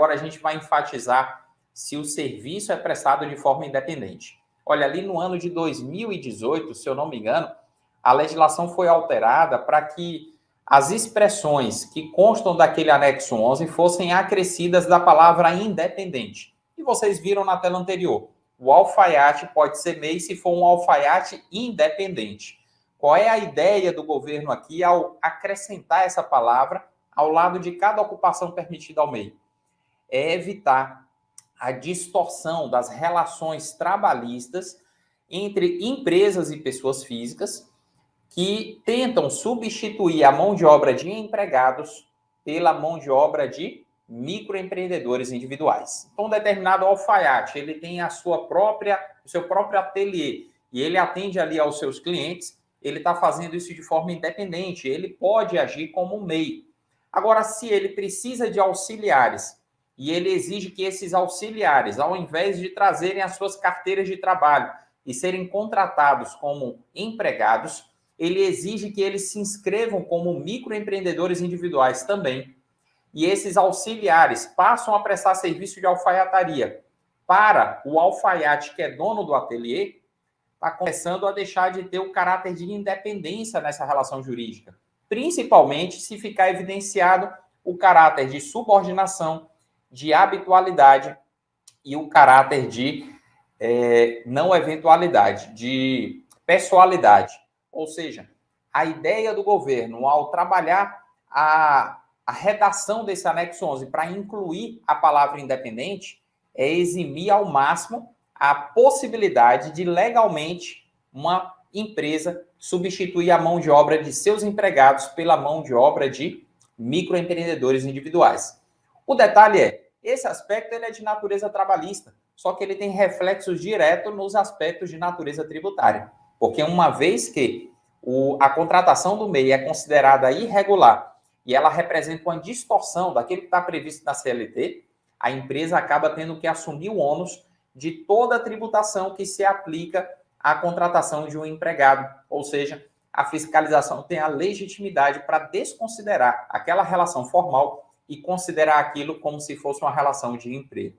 agora a gente vai enfatizar se o serviço é prestado de forma independente. Olha, ali no ano de 2018, se eu não me engano, a legislação foi alterada para que as expressões que constam daquele anexo 11 fossem acrescidas da palavra independente. E vocês viram na tela anterior, o alfaiate pode ser MEI se for um alfaiate independente. Qual é a ideia do governo aqui ao acrescentar essa palavra ao lado de cada ocupação permitida ao MEI? É evitar a distorção das relações trabalhistas entre empresas e pessoas físicas que tentam substituir a mão de obra de empregados pela mão de obra de microempreendedores individuais. Então, um determinado alfaiate, ele tem o seu próprio ateliê e ele atende ali aos seus clientes, ele está fazendo isso de forma independente, ele pode agir como um MEI. Agora, se ele precisa de auxiliares e ele exige que esses auxiliares, ao invés de trazerem as suas carteiras de trabalho e serem contratados como empregados, ele exige que eles se inscrevam como microempreendedores individuais também. E esses auxiliares passam a prestar serviço de alfaiataria para o alfaiate que é dono do ateliê, está começando a deixar de ter o caráter de independência nessa relação jurídica, principalmente se ficar evidenciado o caráter de subordinação, de habitualidade e o caráter de não eventualidade, de pessoalidade. Ou seja, a ideia do governo, ao trabalhar a redação desse anexo 11 para incluir a palavra independente, é eximir ao máximo a possibilidade de legalmente uma empresa substituir a mão de obra de seus empregados pela mão de obra de microempreendedores individuais. O detalhe é, esse aspecto ele é de natureza trabalhista, só que ele tem reflexos diretos nos aspectos de natureza tributária. Porque uma vez que a contratação do MEI é considerada irregular e ela representa uma distorção daquilo que está previsto na CLT, a empresa acaba tendo que assumir o ônus de toda a tributação que se aplica à contratação de um empregado. Ou seja, a fiscalização tem a legitimidade para desconsiderar aquela relação formal e considerar aquilo como se fosse uma relação de emprego.